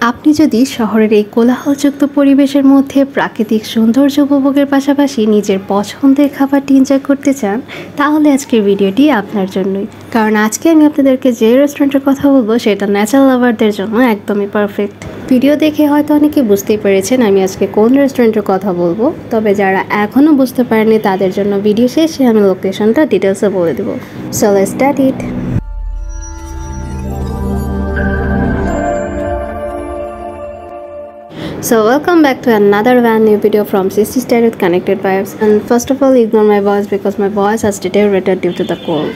আপনি যদি শহরের এই কোলাহলযুক্ত পরিবেশের মধ্যে প্রাকৃতিক সৌন্দর্য উপভোগের পাশাপাশি নিজের পছন্দের খাবারটি এনজয় করতে চান, তাহলে আজকের ভিডিওটি আপনার জন্যই। কারণ আজকে আমি আপনাদেরকে যে রেস্টুরেন্টের কথা বলবো সেটা ন্যাচারাল লাভারদের জন্য একদমই পারফেক্ট। ভিডিও দেখে হয়তো অনেকে বুঝতেই পেরেছেন আমি আজকে কোন রেস্টুরেন্টের কথা বলবো, তবে যারা এখনও বুঝতে পারেনি তাদের জন্য ভিডিও শেষে আমি লোকেশনটা ডিটেলসে বলে দেবো। So let's start it. So welcome back to another brand new video from Sissy Style with Connected Vibes, and first of all ignore my voice because my voice has deteriorated due to the cold.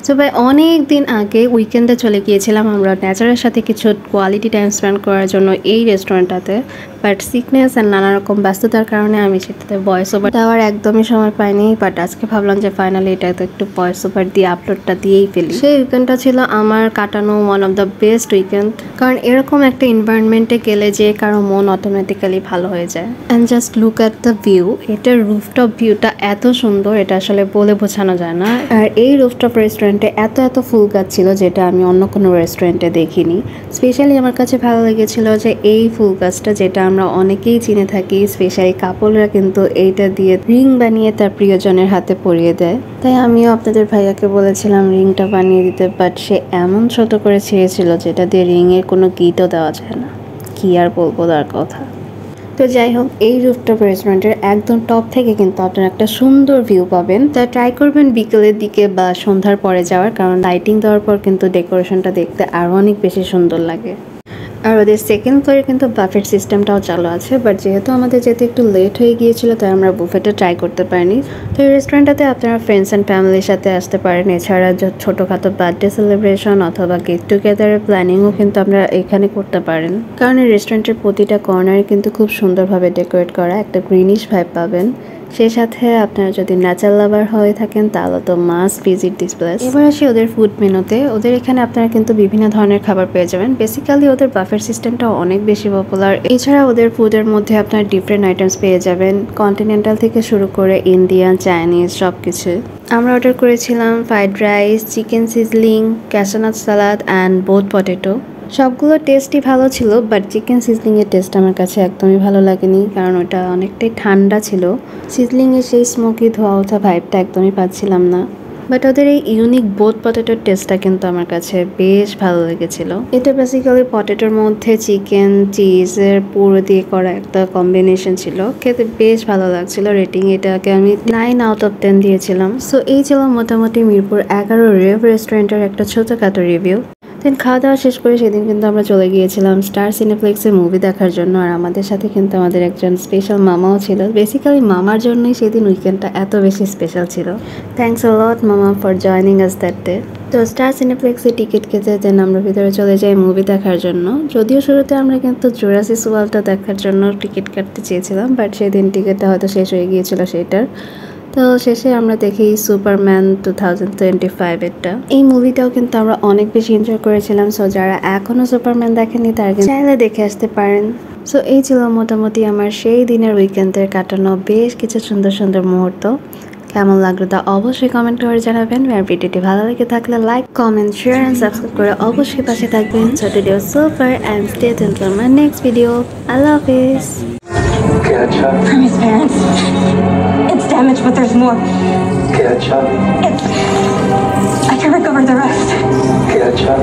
So ভাই অনেক দিন আগে উইকেন্ডে চলে গিয়েছিলাম আমরা নেচারের সাথে কিছু কোয়ালিটি টাইম স্পেন্ড করার জন্য এই রেস্টুরেন্টটাতে, বাট সিকনেস অ্যান্ড নানা রকম ব্যস্ততার কারণে আমি সেটাতে ভয়েস ওভার দেওয়ার একদমই সময় পাইনি। বাট আজকে ভাবলাম যে ফাইনালি এটা তো একটু ভয়েস ওভার দিয়ে আপলোডটা দিয়েই ফেলি। সেই উইকেন্ডটা ছিল আমার কাটানো one of the best weekend, কারণ এরকম একটা এনভায়রনমেন্টে গেলে যে কারো মন অটোমেটিক্যালি ভালো হয়ে যায়। And just look at the view, এটার রুফটপ ভিউটা এত সুন্দর, এটা আসলে বলে বোঝানো যায় না। আর এই রুফটপ রেস্টুরেন্টে এত ফুল গাছ ছিল যেটা আমি অন্য কোনো রেস্টুরেন্টে দেখিনি। স্পেশালি আমার কাছে ভালো লেগেছিল যে এই ফুল গাছটা, যেটা আমরা অনেকেই চিনে থাকি, স্পেশালি কাপলরা কিন্তু এইটা দিয়ে রিং বানিয়ে তার প্রিয়জনের হাতে পরিয়ে দেয়। তাই আমিও আপনাদের ভাইয়াকে বলেছিলাম রিংটা বানিয়ে দিতে, বাট সে এমন ছোট করে ছিঁড়েছিল যেটা দিয়ে রিংয়ের কোনো গিটও দেওয়া যায় না। কি আর বলবো তার কথা। তো যাই হোক, এই রুফটপ রেস্টুরেন্টের একদম টপ থেকে কিন্তু আপনারা একটা সুন্দর ভিউ পাবেন। তাই ট্রাই করবেন বিকেলের দিকে বা সন্ধ্যার পরে যাওয়ার, কারণ লাইটিং দেওয়ার পর কিন্তু ডেকোরেশনটা দেখতে আরও অনেক বেশি সুন্দর লাগে। আর ওদের সেকেন্ড ফ্লোরে কিন্তু বাফেট সিস্টেমটাও চালু আছে, বাট যেহেতু আমাদের যেতে একটু লেট হয়ে গিয়েছিল তাই আমরা বুফেটা ট্রাই করতে পারিনি। তো এই রেস্টুরেন্টটাতে আপনারা ফ্রেন্ডস অ্যান্ড ফ্যামিলির সাথে আসতে পারেন। এছাড়া ছোটোখাটো বার্থডে সেলিব্রেশন অথবা গেট টুগেদারের প্ল্যানিংও কিন্তু আপনারা এখানে করতে পারেন, কারণ এই রেস্টুরেন্টের প্রতিটা কর্নারে কিন্তু খুব সুন্দরভাবে ডেকোরেট করা, একটা গ্রিনিশ ভাইব পাবেন। সেই সাথে আপনারা যদি ন্যাচারাল লাভার হয়ে থাকেন তাহলে তো মাস্ট ভিজিট দিস প্লেস। এবার আসি ওদের ফুড মেনুতে। ওদের এখানে আপনারা কিন্তু বিভিন্ন ধরনের খাবার পেয়ে যাবেন। বেসিক্যালি ওদের বাফেট সিস্টেমটা অনেক বেশি পপুলার। এছাড়া ওদের ফুডের মধ্যে আপনারা ডিফারেন্ট আইটেমস পেয়ে যাবেন, কন্টিনেন্টাল থেকে শুরু করে ইন্ডিয়ান, চাইনিজ সব কিছু। আমরা অর্ডার করেছিলাম fried rice, chicken sizzling, cashew nut salad and both potato. সবগুলো টেস্টই ভালো ছিল, বাট চিকেন সিজলিংয়ের টেস্ট আমার কাছে একদমই ভালো লাগেনি, কারণ ওটা অনেকটাই ঠান্ডা ছিল। সিজলিংয়ের সেই স্মোকি ধোয়া ওঠা ভাইবটা একদমই পাচ্ছিলাম না। বাট ওদের এই ইউনিক বোথ পটেটোর টেস্টটা কিন্তু আমার কাছে বেশ ভালো লেগেছিল। এটা বেসিক্যালি পটেটোর মধ্যে চিকেন চিজের পুরো দিয়ে করা একটা কম্বিনেশন ছিল, খেতে বেশ ভালো লাগছিল। রেটিং এটাকে আমি 9 আউট অফ 10 দিয়েছিলাম। সো এই ছিল মোটামুটি মিরপুর 11 রেভ রেস্টুরেন্টের একটা ছোটোখাটো রিভিউ। দেন খাওয়া দাওয়া শেষ করে সেদিন কিন্তু আমরা চলে গিয়েছিলাম স্টার সিনেপ্লেক্সে মুভি দেখার জন্য। আর আমাদের সাথে কিন্তু আমাদের একজন স্পেশাল মামাও ছিল। বেসিক্যালি মামার জন্যই সেদিন উইকেন্ডটা এত বেশি স্পেশাল ছিল। থ্যাংকস আ লট মামা for joining us that day. তো স্টার সিনেপ্লেক্সে টিকিট কেটে দেন আমরা ভিতরে চলে যাই মুভি দেখার জন্য। যদিও শুরুতে আমরা কিন্তু জুরাসিক ওয়ার্ল্ডটা দেখার জন্য টিকিট কাটতে চেয়েছিলাম, বাট সেদিন টিকিটটা হয়তো শেষ হয়ে গিয়েছিল সেটার। তো শেষে আমরা দেখি সুপারম্যান 2025 এরটা। এই মুভিটাও কিন্তু আমরা অনেক বেশি এনজয় করেছিলাম। সো যারা এখনও সুপারম্যান দেখেনি তারা চাইলে দেখে আসতে পারেন। সো এই ছিল মোটামুটি আমার সেই দিনের উইকেন্ডের কাটানো বেশ কিছু সুন্দর সুন্দর মুহূর্ত। কেমন লাগলো তা অবশ্যই কমেন্ট করে জানাবেন। আর ভিডিওটি ভালো লেগে থাকলে like, comment, share and subscribe করে অবশ্যই পাশে থাকবেন। So today was so far and stay tuned for my next video. আল্লাহ হাফেজ। From his parents. It's damaged, but there's more. Ketchup. I can recover the rest. Ketchup.